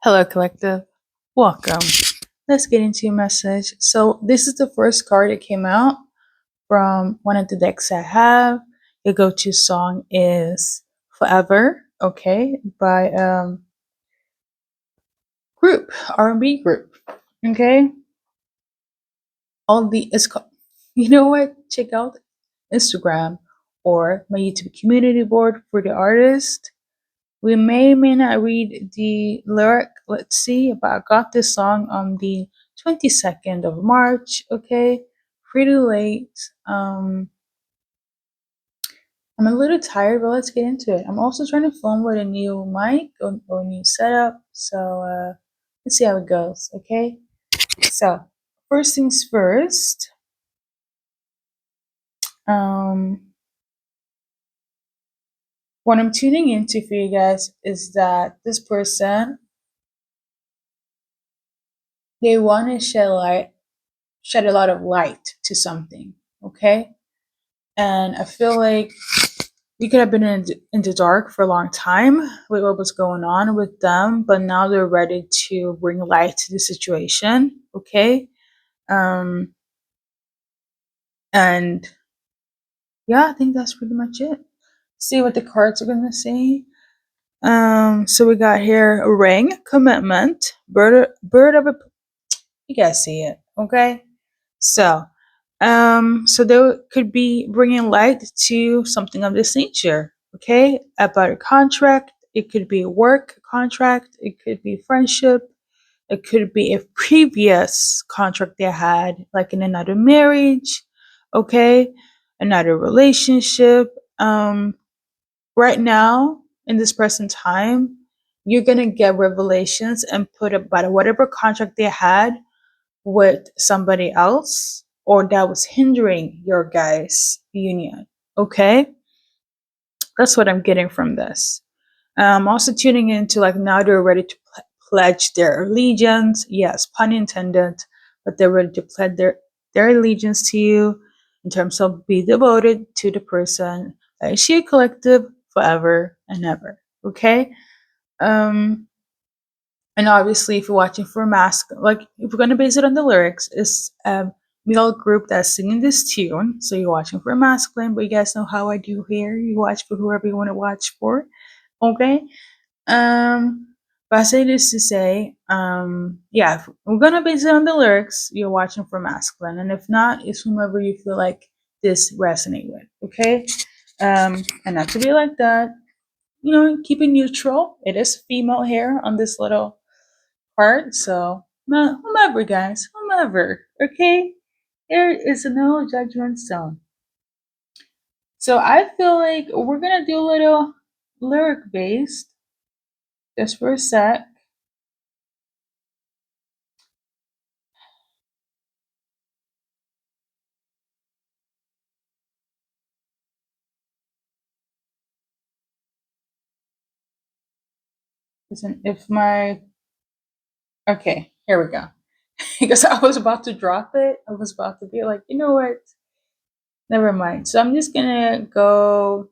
Hello, collective. Welcome. Let's get into your message. So, this is the first card that came out from one of the decks I have. Your go-to song is "Forever," okay, by group R&B group. Okay, all the it's called. You know what? Check out Instagram or my YouTube community board for the artist. We may not read the lyric. Let's see, but I got this song on the 22nd of March. Okay, pretty late. I'm a little tired, but let's get into it. I'm also trying to film with a new mic or new setup, so let's see how it goes. Okay, so first things first. Um, what I'm tuning into for you guys is that this person, they want to shed a lot of light to something. Okay, and I feel like we could have been in the dark for a long time with what was going on with them, but now they're ready to bring light to the situation. Okay, um, and yeah, I think that's pretty much it. See what the cards are gonna say. So we got here a ring, commitment, bird of a. You guys see it, okay? So so they could be bringing light to something of this nature, okay? About a contract. It could be a work contract. It could be friendship. It could be a previous contract they had, like in another marriage, okay? Another relationship. Right now, in this present time, you're gonna get revelations and put about whatever contract they had with somebody else or that was hindering your guys' union. Okay? That's what I'm getting from this. I'm also tuning into like now they're ready to pledge their allegiance. Yes, pun intended, but they're ready to pledge their allegiance to you in terms of be devoted to the person that is she collective forever and ever. Okay? Um, and obviously, if you're watching for a mask, like if we're gonna base it on the lyrics, it's a male group that's singing this tune. So you're watching for a masculine, but you guys know how I do here. You watch for whoever you want to watch for. Okay. But I say this to say, yeah, if we're gonna base it on the lyrics, you're watching for masculine, and if not, it's whomever you feel like this resonate with. Okay. And not to be like that, keep it neutral. It is female hair on this little part. So, whomever, guys, whomever, okay? There is no judgment zone. So, I feel like we're gonna do a little lyric based just for a sec. Listen, if my. Okay, here we go. Because I was about to drop it. I was about to be like, you know what? Never mind. So, I'm just gonna go.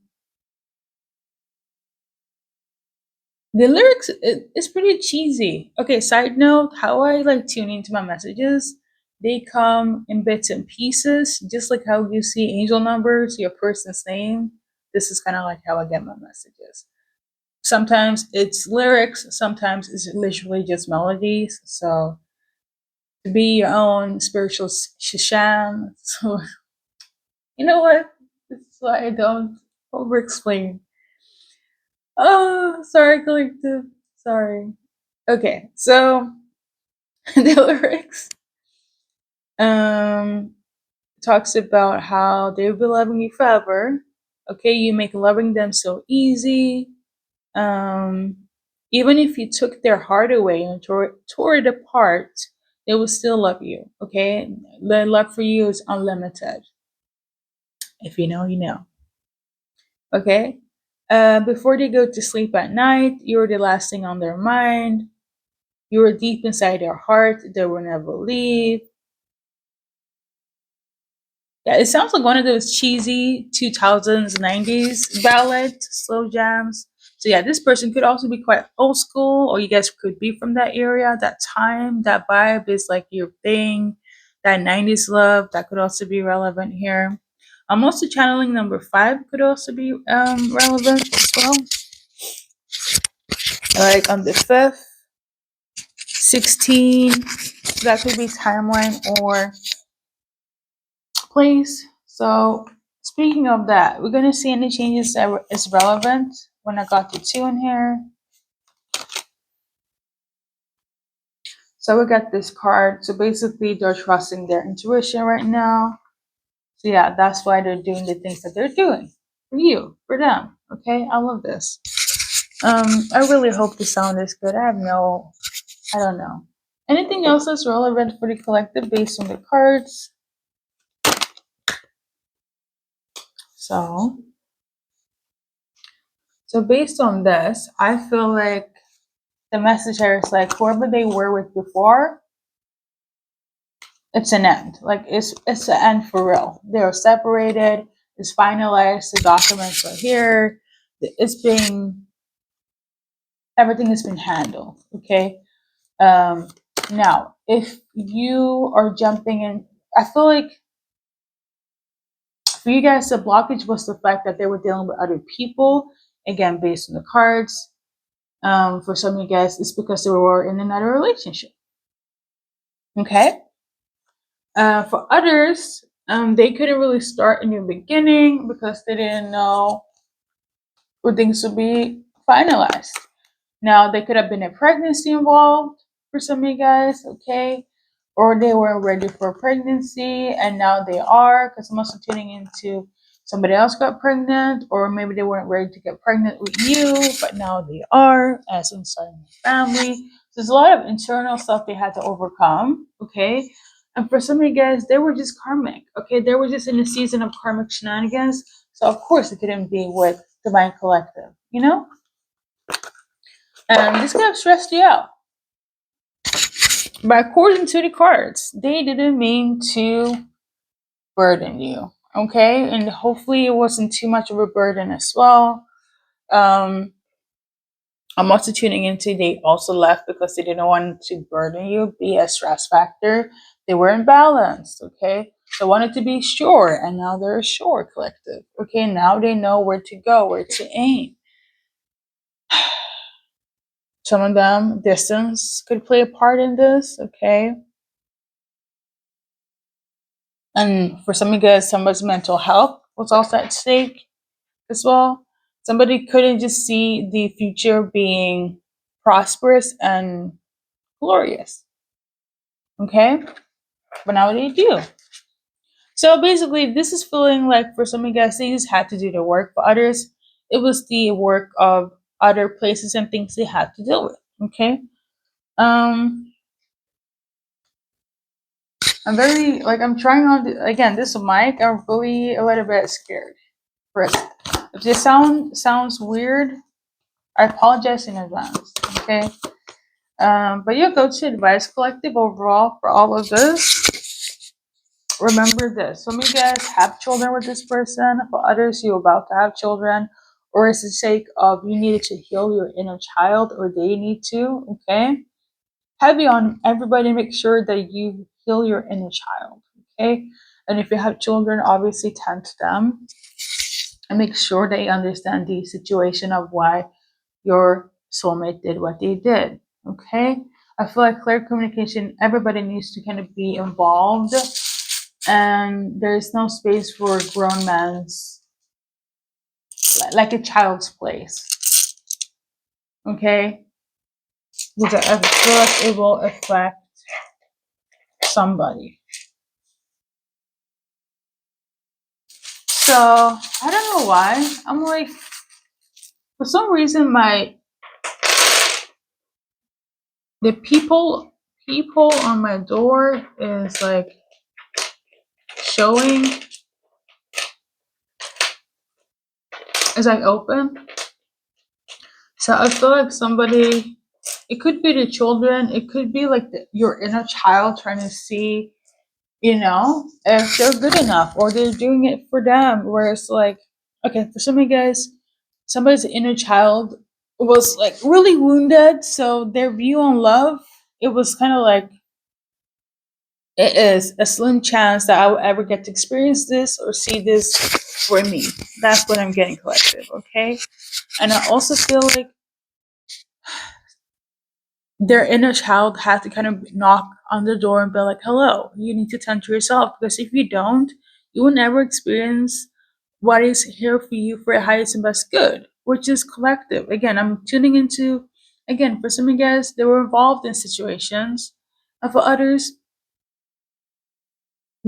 The lyrics it's pretty cheesy. Okay, side note, how I like tune into my messages, they come in bits and pieces, just like how you see angel numbers, your person's name. This is kind of like how I get my messages. Sometimes it's lyrics, sometimes it's literally just melodies. So to be your own spiritual shisham. So you know what? This is why I don't over explain. Oh, sorry, collective. Sorry. Okay, so the lyrics um talks about how they will be loving you forever. Okay, you make loving them so easy. Um, Even if you took their heart away and tore it apart, they will still love you. Okay, their love for you is unlimited. If you know, you know. Okay. Before they go to sleep at night, you're the last thing on their mind. You're deep inside their heart. They will never leave. Yeah, it sounds like one of those cheesy 2000s, 90s ballad slow jams. So yeah, this person could also be quite old school, or you guys could be from that area, that time, that vibe is like your thing. That 90s love, that could also be relevant here. I'm also channeling number 5 could also be relevant as well. Like on the 5th, 16, that could be timeline or place. So speaking of that, we're gonna see any changes that is relevant when I got the 2 in here. So we got this card. So basically they're trusting their intuition right now. So yeah, that's why they're doing the things that they're doing for you, for them. Okay, I love this. I really hope the sound is good. I don't know. Anything else that's relevant for the collective based on the cards? So based on this, I feel like the message here is like whoever they were with before, it's an end. Like it's an end for real. They're separated. It's finalized. The documents are here. It's being everything has been handled. Okay. Now, if you are jumping in, I feel like for you guys, the blockage was the fact that they were dealing with other people. Again, based on the cards. For some of you guys, it's because they were in another relationship. Okay. For others, they couldn't really start a new beginning because they didn't know where things would be finalized. Now, there could have been a pregnancy involved for some of you guys, okay? Or they weren't ready for pregnancy and now they are, because I'm also tuning into somebody else got pregnant, or maybe they weren't ready to get pregnant with you, but now they are, as in starting a family. So there's a lot of internal stuff they had to overcome, okay? And for some of you guys, they were just karmic, okay? They were just in a season of karmic shenanigans. So of course it couldn't be with Divine Collective, you know? And this could have stressed you out. But according to the cards, they didn't mean to burden you, okay? And hopefully it wasn't too much of a burden as well. I'm also tuning into they also left because they didn't want to burden you, be a stress factor. They were imbalanced, okay? They wanted to be sure, and now they're a sure collective, okay? Now they know where to go, where to aim. Some of them, distance could play a part in this, okay? And for some of you guys, somebody's mental health was also at stake as well. Somebody couldn't just see the future being prosperous and glorious. Okay? But now they do. So basically, this is feeling like for some of you guys, they just had to do the work. For others, it was the work of other places and things they had to deal with. Okay? I'm very, like, I'm trying on, again, this mic, I'm really a little bit scared. First, if this sounds weird, I apologize in advance. Okay. But yeah, go to Advice Collective overall for all of this. Remember this. Some of you guys have children with this person. For others, you're about to have children. Or it's the sake of you needed to heal your inner child, or they need to. Okay. Heavy on everybody, make sure that you heal your inner child. Okay. And if you have children, obviously tend to them and make sure they understand the situation of why your soulmate did what they did. Okay? I feel like clear communication, everybody needs to kind of be involved, and there is no space for grown men's, like a child's place. Okay? Because I feel like it will affect somebody. So I don't know why. I'm like, for some reason, the people on my door is like showing, is like open. So I feel like somebody, it could be the children, it could be like your inner child trying to see, if they're good enough or they're doing it for them. Where it's like, okay, for some of you guys, somebody's inner child was like really wounded. So their view on love, it was kind of like, it is a slim chance that I will ever get to experience this or see this for me. That's what I'm getting collective, okay? And I also feel like their inner child had to kind of knock on the door and be like, hello, you need to tend to yourself. Because if you don't, you will never experience what is here for you for your highest and best good, which is collective. Again, I'm tuning into, again, for some of you guys, they were involved in situations. And for others,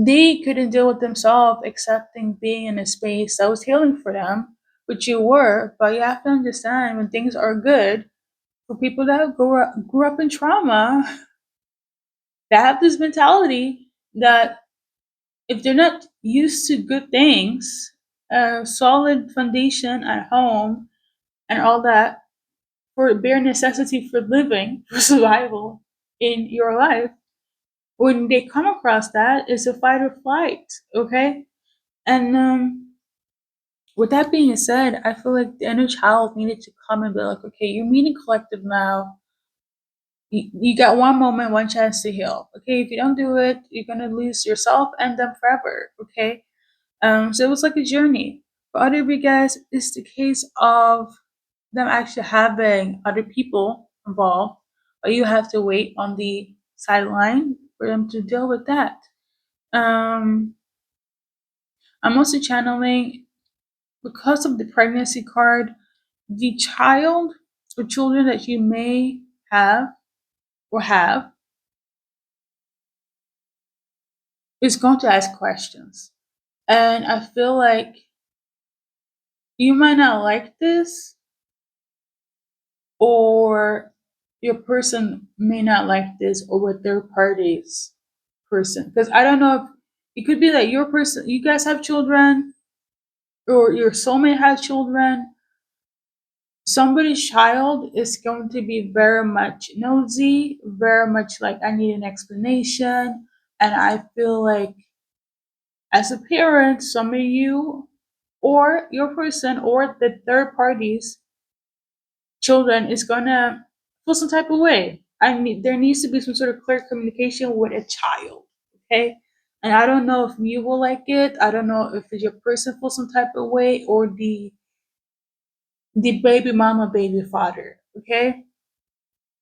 they couldn't deal with themselves accepting being in a space that was healing for them, which you were. But you have to understand when things are good, for people that grew up in trauma, they have this mentality that if they're not used to good things, a solid foundation at home, and all that for bare necessity for living, for survival in your life, when they come across that, it's a fight or flight, okay? And with that being said, I feel like the inner child needed to come and be like, okay, you're meeting collective now. You got one moment, one chance to heal. Okay, if you don't do it, you're gonna lose yourself and them forever. Okay, so it was like a journey. For other of you guys, it's the case of them actually having other people involved, but you have to wait on the sideline for them to deal with that. Um, I'm also channeling because of the pregnancy card, the child or children that you may have or have is going to ask questions. And I feel like you might not like this, or your person may not like this, or with their party's person. Because I don't know if it could be that your person, you guys have children, or your soulmate has children. Somebody's child is going to be very much nosy, very much like, I need an explanation. And I feel like, as a parent, some of you, or your person, or the third parties, children is gonna feel some type of way. I mean, there needs to be some sort of clear communication with a child, okay? And I don't know if you will like it. I don't know if your person feels some type of way, or the baby mama, baby father, okay?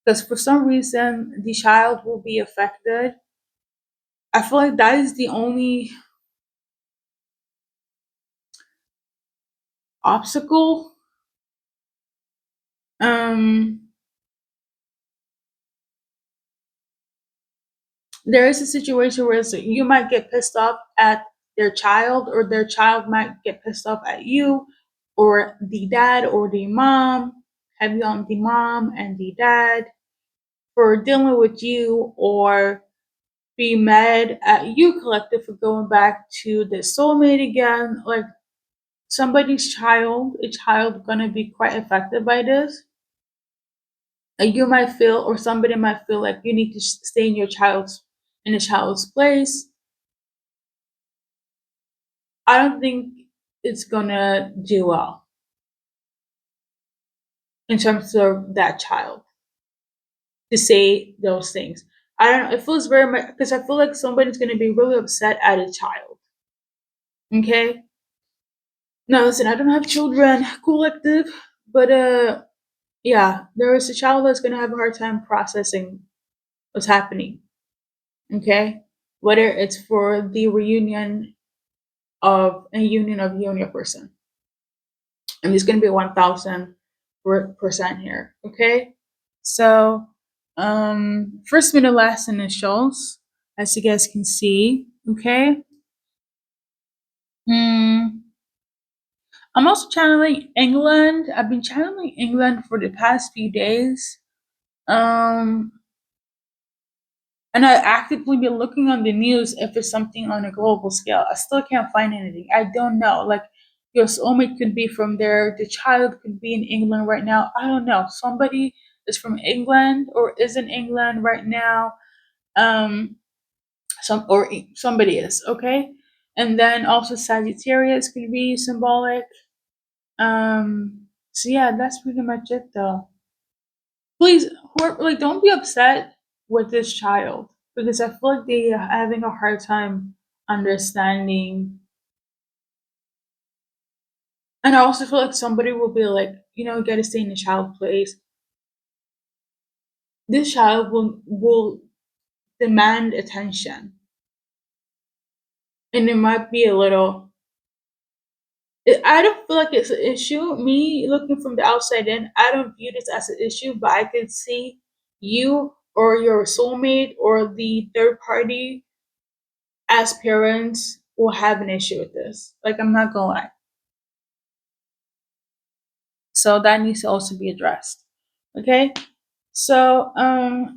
Because for some reason the child will be affected. I feel like that is the only obstacle. Um, there is a situation where you might get pissed off at their child, or their child might get pissed off at you, or the dad or the mom, heavy on the mom and the dad, for dealing with you, or be mad at you collective for going back to the soulmate again. Like, somebody's child, a child gonna be quite affected by this. And you might feel, or somebody might feel like you need to stay in a child's place. I don't think it's gonna do well in terms of that child to say those things. I don't know. It feels very much, because I feel like somebody's gonna be really upset at a child. Okay. Now listen, I don't have children collective, but yeah, there is a child that's gonna have a hard time processing what's happening. Okay. Whether it's for the reunion of a union of you and your person. And it's gonna be 1000% here. Okay. So first, middle, last initials, as you guys can see. Okay. Mm, I'm also channeling England. I've been channeling England for the past few days. Um, and I actively be looking on the news if it's something on a global scale. I still can't find anything. I don't know. Like, your soulmate could be from there. The child could be in England right now. I don't know. Somebody is from England or is in England right now. Um, somebody is, okay. And then also Sagittarius could be symbolic. Um, So yeah, that's pretty much it though. Please, like, don't be upset with this child because I feel like they are having a hard time understanding. And I also feel like somebody will be like, you gotta stay in the child place. This child will demand attention, and it might be a little. I don't feel like it's an issue. Me looking from the outside in, I don't view this as an issue, but I could see you or your soulmate or the third party as parents will have an issue with this. Like, I'm not gonna lie. So that needs to also be addressed. Okay? So,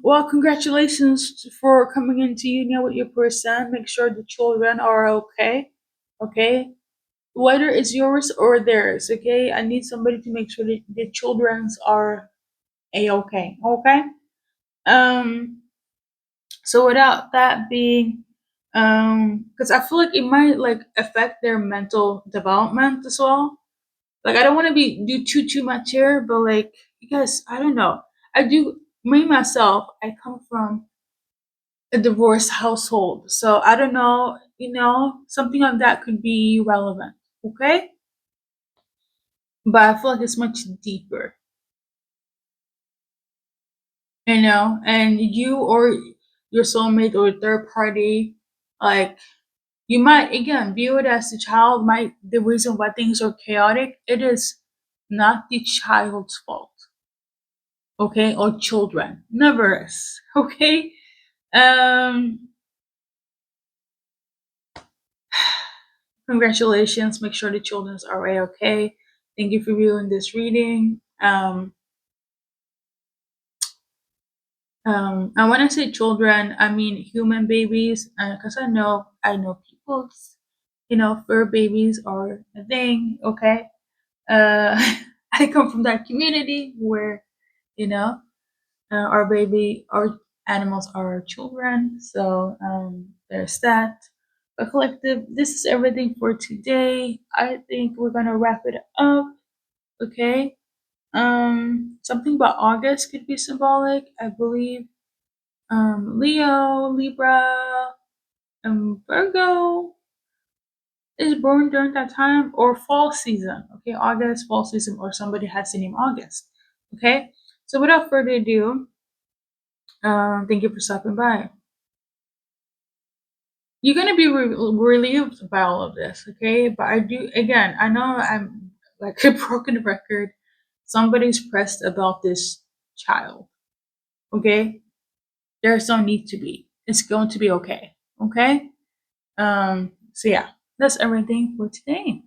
well, congratulations for coming into union with your person. Make sure the children are okay. Okay? Whether it's yours or theirs, okay? I need somebody to make sure that the children's are a-okay. Okay? Um, so without that being because I feel like it might like affect their mental development as well. Like, I don't want to be do too much here, but like, because I don't know. I do me myself. I come from a divorced household, so I don't know. Something like that could be relevant. Okay, but I feel like it's much deeper. And you or your soulmate or third party, like, you might again view it as the child might the reason why things are chaotic. It is not the child's fault, okay, or children. Never is, okay? Um, Congratulations. Make sure the children's are okay. Thank you for viewing this reading. And when I say children, I mean human babies, because I know people's, fur babies are a thing, okay? Uh, I come from that community where, you know, our animals are our children. So there's that. But collective, this is everything for today. I think we're gonna wrap it up. Okay. Something about August could be symbolic. I believe. Leo, Libra, and Virgo is born during that time or fall season. Okay, August, fall season, or somebody has the name August. Okay. So without further ado, thank you for stopping by. You're gonna be relieved by all of this, okay? But I do again. I know I'm like a broken record. Somebody's pressed about this child, okay? There's no need to be. It's going to be okay, okay? So yeah, that's everything for today.